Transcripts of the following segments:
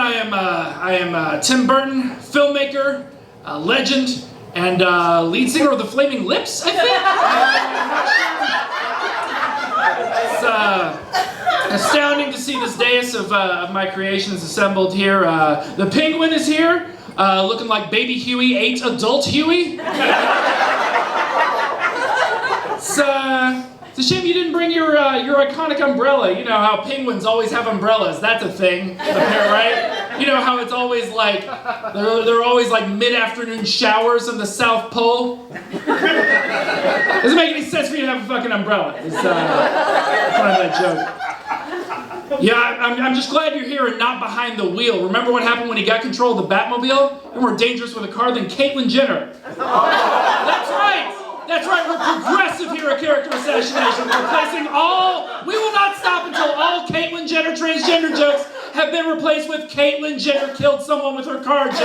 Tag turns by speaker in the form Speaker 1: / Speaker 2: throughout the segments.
Speaker 1: I am Tim Burton, filmmaker, legend, and lead singer of the Flaming Lips, I think. It's astounding to see this dais of my creations assembled here. The Penguin is here, looking like Baby Huey ate Adult Huey. It's a shame you didn't bring your iconic umbrella. You know how penguins always have umbrellas. That's a thing, right? You know how it's always like, there are always like mid-afternoon showers in the South Pole? Doesn't make any sense for you to have a fucking umbrella. It's kind of that joke. Yeah, I'm just glad you're here and not behind the wheel. Remember what happened when he got control of the Batmobile? You're more dangerous with a car than Caitlyn Jenner. That's right! That's right, we're progressive here at Character Assassination. We're replacing we will not stop until all Caitlyn Jenner transgender jokes have been replaced with Caitlyn Jenner killed someone with her car jokes.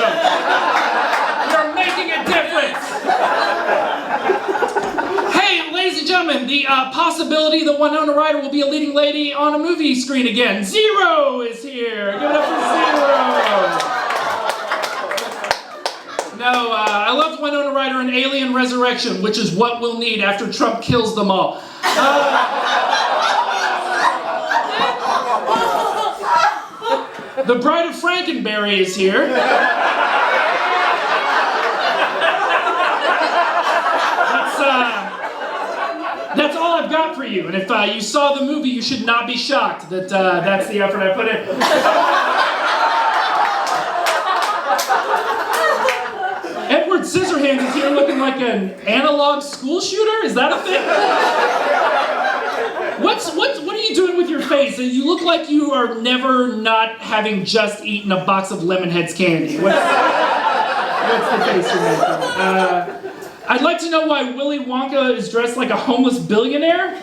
Speaker 1: We're making a difference. Hey, ladies and gentlemen, the possibility that Winona Ryder will be a leading lady on a movie screen again. Zero is here. Give it up for Zero. No, I loved Winona Ryder in Alien Resurrection, which is what we'll need after Trump kills them all. The Bride of Frankenberry is here. That's all I've got for you. And if you saw the movie, you should not be shocked that that's the effort I put in. Edward Scissorhands is here looking like an analog school shooter? Is that a thing? What are you doing with your face? You look like you are never not having just eaten a box of Lemonheads candy. What's the face you're making? I'd like to know why Willy Wonka is dressed like a homeless billionaire.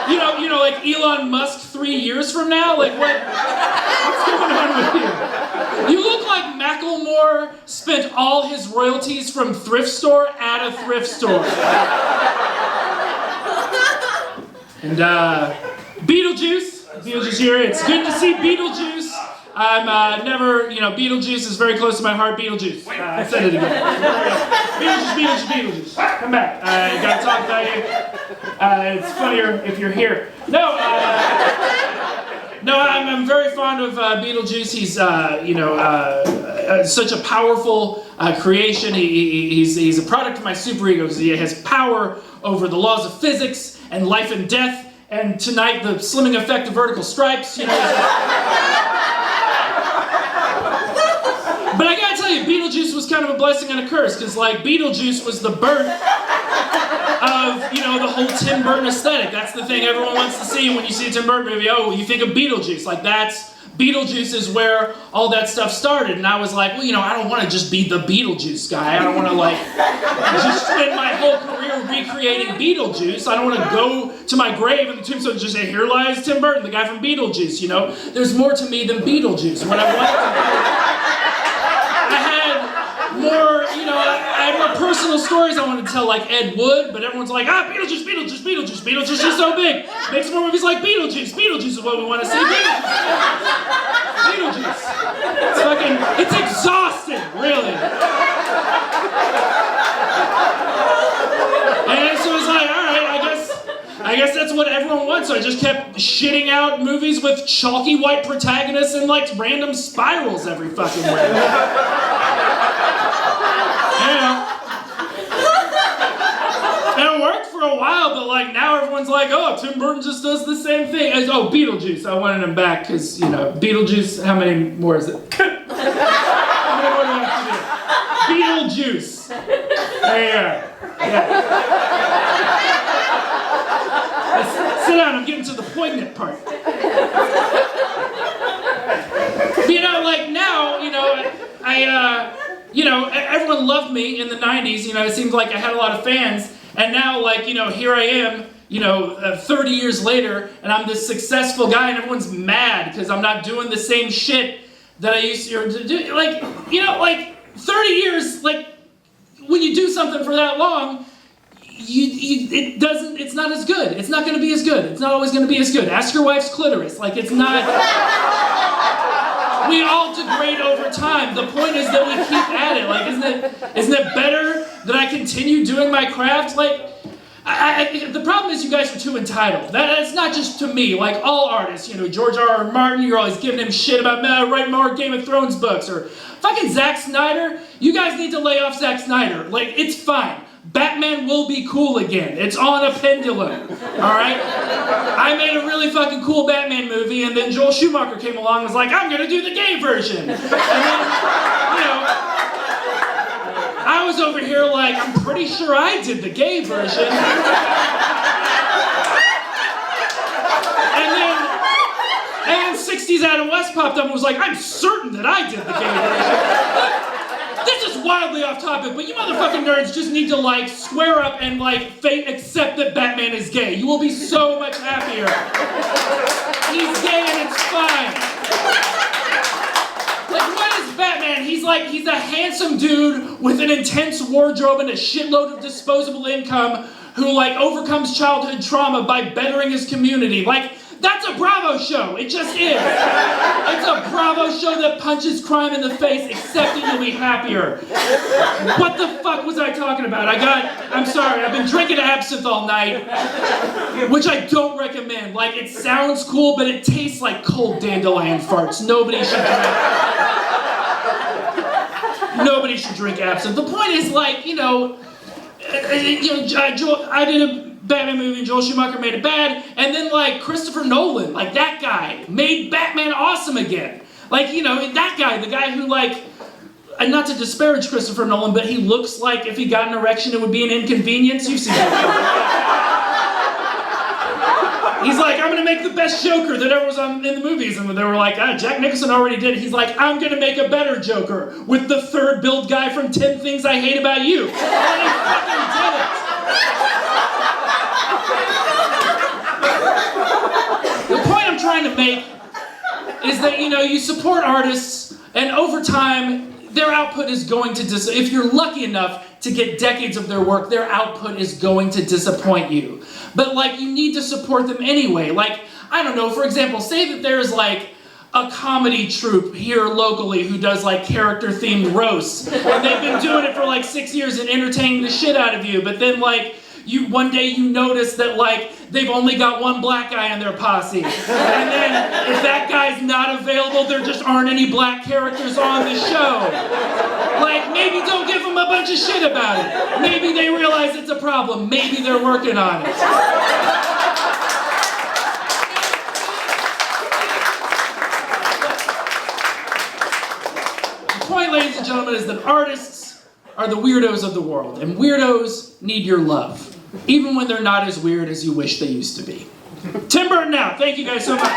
Speaker 1: You know, like Elon Musk 3 years from now? Like, what's going on with you? You look like Macklemore spent all his royalties from thrift store at a thrift store. And, Beetlejuice here. It's good to see Beetlejuice. I'm Beetlejuice is very close to my heart. Beetlejuice. I said it again. Beetlejuice. Come back. I gotta talk about you. It's funnier if you're here. No, I'm very fond of Beetlejuice. He's, such a powerful creation. He's a product of my superego because he has power over the laws of physics and life and death. And tonight, the slimming effect of vertical stripes. But I gotta tell you, Beetlejuice was kind of a blessing and a curse, because like Beetlejuice was the birth of, the whole Tim Burton aesthetic. That's the thing everyone wants to see when you see a Tim Burton movie. Oh, you think of Beetlejuice. Like Beetlejuice is where all that stuff started. And I was like, well, I don't want to just be the Beetlejuice guy. I don't want to just spend my whole career recreating Beetlejuice. I don't want to go to my grave in the tombstone and just say, here lies Tim Burton, the guy from Beetlejuice, There's more to me than Beetlejuice. What I wanted to do, I had more personal stories I wanted to tell, like Ed Wood, but everyone's like, Beetlejuice. Beetlejuice is so big. Make some more movies like Beetlejuice. Beetlejuice is what we want to see. Beetlejuice. It's exhausting, really. And so it's like, all right, I guess that's what everyone wants. So I just kept shitting out movies with chalky white protagonists and like random spirals every fucking way. And it worked for a while, but like now everyone's like, oh, Tim Burton just does the same thing. Beetlejuice. I wanted him back because, Beetlejuice, how many more is it? How many more do I have to do? Beetlejuice. There you are. Yeah. Sit down, I'm getting to the poignant part. Everyone loved me in the 90s, it seemed like I had a lot of fans, and now, here I am, 30 years later, and I'm this successful guy, and everyone's mad because I'm not doing the same shit that I used to do. 30 years, when you do something for that long, it's not as good. It's not going to be as good. It's not always going to be as good. Ask your wife's clitoris. It's not... We all degrade over time. The point is that we keep at it. Like, isn't it better that I continue doing my craft? Like, the problem is you guys are too entitled. That's not just to me. Like, all artists, George R.R. Martin, you're always giving him shit about writing more Game of Thrones books, or fucking Zack Snyder. You guys need to lay off Zack Snyder. Like, it's fine. Batman will be cool again. It's on a pendulum, all right? I made a really fucking cool Batman movie, and then Joel Schumacher came along and was like, I'm gonna do the gay version. And then, I was over here like, I'm pretty sure I did the gay version. And then 60s Adam West popped up and was like, I'm certain that I did the gay version. This is wildly off topic, but you motherfucking nerds just need to like square up and like accept that Batman is gay. You will be so much happier. He's gay and it's fine. Like, what is Batman? He's a handsome dude with an intense wardrobe and a shitload of disposable income who like overcomes childhood trauma by bettering his community. Like, that's a Bravo show. It just is. It's a Bravo show that punches crime in the face, except that you'll be happier. What the fuck was I talking about? I'm sorry, I've been drinking absinthe all night, which I don't recommend. Like, it sounds cool, but it tastes like cold dandelion farts. Nobody should drink absinthe. The point is, like, I did a Batman movie and Joel Schumacher made it bad, and then like Christopher Nolan, like that guy, made Batman awesome again. Like, that guy, the guy who like, and not to disparage Christopher Nolan, but he looks like if he got an erection it would be an inconvenience. You've seen that. He's like, I'm gonna make the best Joker that ever was in the movies, and they were like, Jack Nicholson already did it. He's like, I'm gonna make a better Joker with the third build guy from 10 Things I Hate About You. And he fucking did it. The point I'm trying to make is that, you support artists, and over time, their output is going to if you're lucky enough to get decades of their work, their output is going to disappoint you. But, like, you need to support them anyway. Like, I don't know, for example, say that there's, like, a comedy troupe here locally who does, like, character-themed roasts, and they've been doing it for, like, 6 years and entertaining the shit out of you, but then, like, one day you notice that, like, they've only got one black guy in their posse. And then, if that guy's not available, there just aren't any black characters on the show. Like, maybe don't give them a bunch of shit about it. Maybe they realize it's a problem. Maybe they're working on it. The point, ladies and gentlemen, is that artists are the weirdos of the world, and weirdos need your love, even when they're not as weird as you wish they used to be. Tim Burton out. Thank you guys so much.